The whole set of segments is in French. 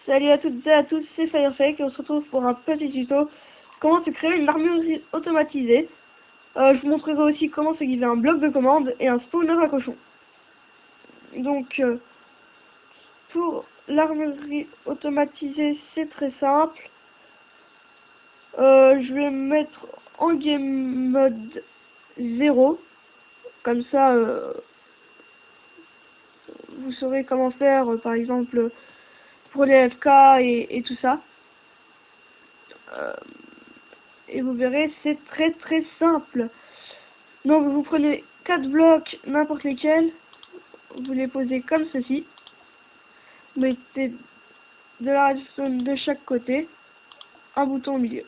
Salut à toutes et à tous, c'est Firefake et on se retrouve pour un petit tuto comment se créer une armurerie automatisée. Je vous montrerai aussi comment se guider un bloc de commande et un spawner à cochon. Donc pour l'armurerie automatisée, c'est très simple. Je vais me mettre en game mode 0, comme ça vous saurez comment faire, par exemple pour les FK et tout ça. Et vous verrez, c'est très très simple. Donc vous prenez 4 blocs, n'importe lesquels, vous les posez comme ceci. Vous mettez de la redstone de chaque côté, un bouton au milieu.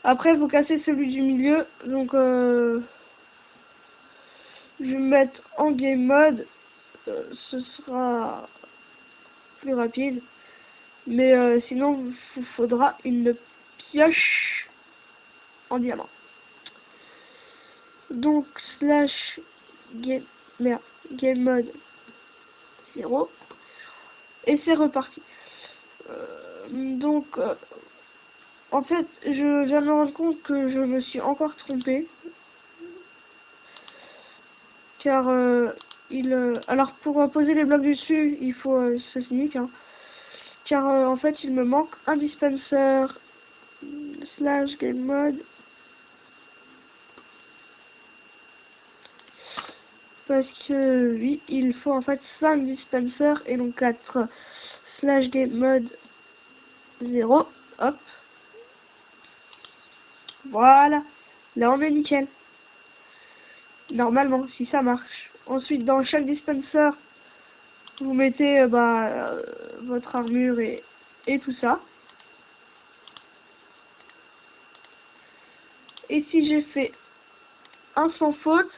Après vous cassez celui du milieu, donc je vais me mettre en game mode, ce sera plus rapide. Mais sinon il vous faudra une pioche en diamant. Donc slash game mode 0 et c'est reparti. En fait je viens de me rendre compte que je me suis encore trompé, car alors pour poser les blocs dessus il faut ce sneak, hein, car en fait il me manque un dispenser slash game mode, parce que oui, il faut en fait 5 dispensers et donc 4 slash game mode 0. Hop, voilà, là on est nickel, normalement, si ça marche. Ensuite dans chaque dispenser vous mettez votre armure et tout ça. Et si j'ai fait un sans faute,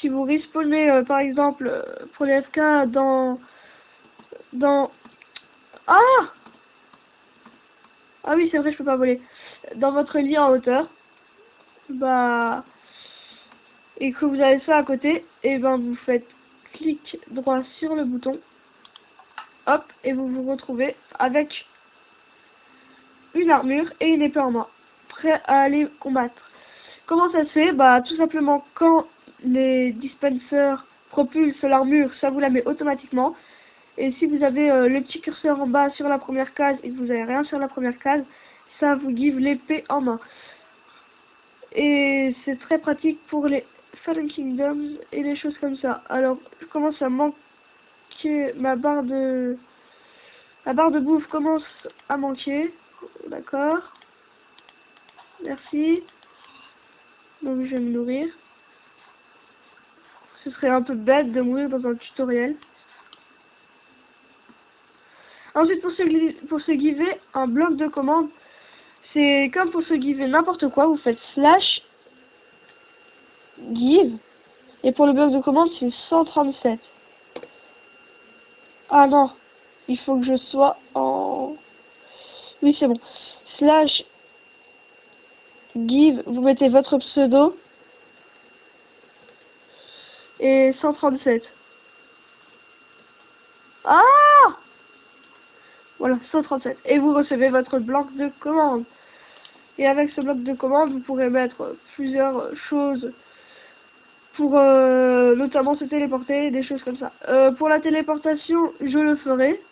si vous respawnez par exemple pour les FK dans ah oui, c'est vrai, je peux pas voler, dans votre lit en hauteur, et que vous avez ça à côté, et vous faites clic droit sur le bouton, hop, et vous vous retrouvez avec une armure et une épée en main, prêt à aller combattre. Comment ça se fait? Tout simplement, quand les dispensers propulsent l'armure, ça vous la met automatiquement. Et si vous avez le petit curseur en bas sur la première case et que vous n'avez rien sur la première case, ça vous give l'épée en main. Et c'est très pratique pour les Fallen Kingdoms et des choses comme ça. Alors, je commence à manquer la barre de bouffe commence à manquer. D'accord. Merci. Donc je vais me nourrir. Ce serait un peu bête de mourir dans un tutoriel. Ensuite, pour se giver un bloc de commande, c'est comme pour se giver n'importe quoi, vous faites slash give, et pour le bloc de commande c'est 137. Ah non, il faut que je sois en... Oui, c'est bon. Slash give, vous mettez votre pseudo et 137. Ah, voilà, 137. Et vous recevez votre bloc de commande. Et avec ce bloc de commande, vous pourrez mettre plusieurs choses pour notamment se téléporter, des choses comme ça. Pour la téléportation, je le ferai.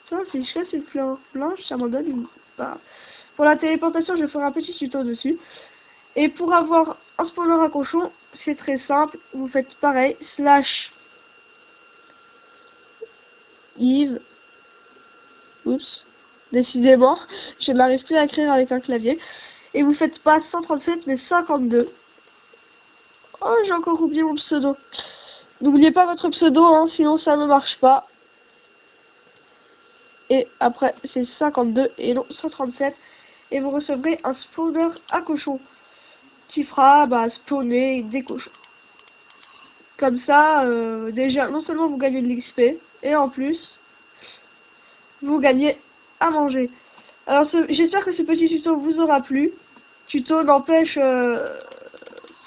Tiens, si je fais cette fleur blanche, ça m'en donne une... Pour la téléportation, je ferai un petit tuto dessus. Et pour avoir un spawner à cochon, c'est très simple. Vous faites pareil, slash give. Oups, décidément, je n'arrive plus à écrire avec un clavier. Et vous faites pas 137 mais 52. Oh, j'ai encore oublié mon pseudo. N'oubliez pas votre pseudo, hein, sinon ça ne marche pas. Et après, c'est 52 et non 137. Et vous recevrez un spawner à cochon qui fera spawner des cochons. Comme ça, déjà, non seulement vous gagnez de l'XP, et en plus, vous gagnez à manger. Alors, j'espère que ce petit tuto vous aura plu. Tuto n'empêche,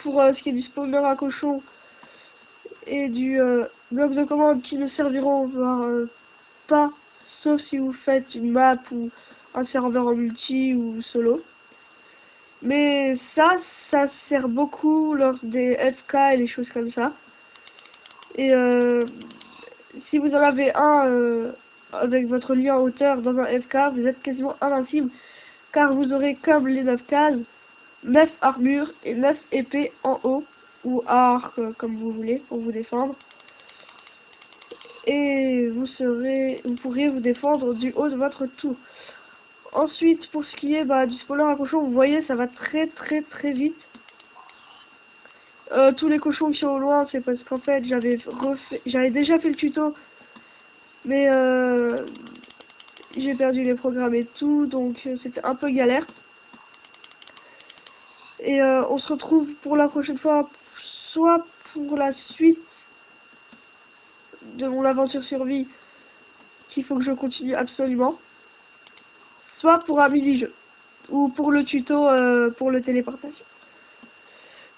pour ce qui est du spawner à cochon et du bloc de commande qui ne serviront pas, sauf si vous faites une map ou un serveur en multi ou solo. Mais ça sert beaucoup lors des FK et les choses comme ça. Et si vous en avez un avec votre lien hauteur dans un FK, vous êtes quasiment invincible, car vous aurez comme les 9 cases, 9 armures et 9 épées en haut, ou arc, comme vous voulez, pour vous défendre. Et vous pourrez vous défendre du haut de votre tour. Ensuite, pour ce qui est du spawner à cochon, vous voyez, ça va très vite. Tous les cochons qui sont au loin, c'est parce qu'en fait, j'avais déjà fait le tuto, mais j'ai perdu les programmes et tout, donc c'était un peu galère. Et on se retrouve pour la prochaine fois, soit pour la suite de mon aventure survie, qu'il faut que je continue absolument, soit pour un mini-jeu, ou pour le tuto pour le téléportation.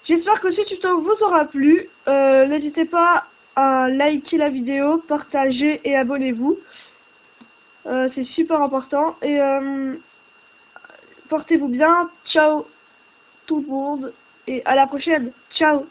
J'espère que ce tuto vous aura plu. N'hésitez pas à liker la vidéo, partager et abonnez-vous. C'est super important. Et portez-vous bien. Ciao tout le monde. Et à la prochaine. Ciao.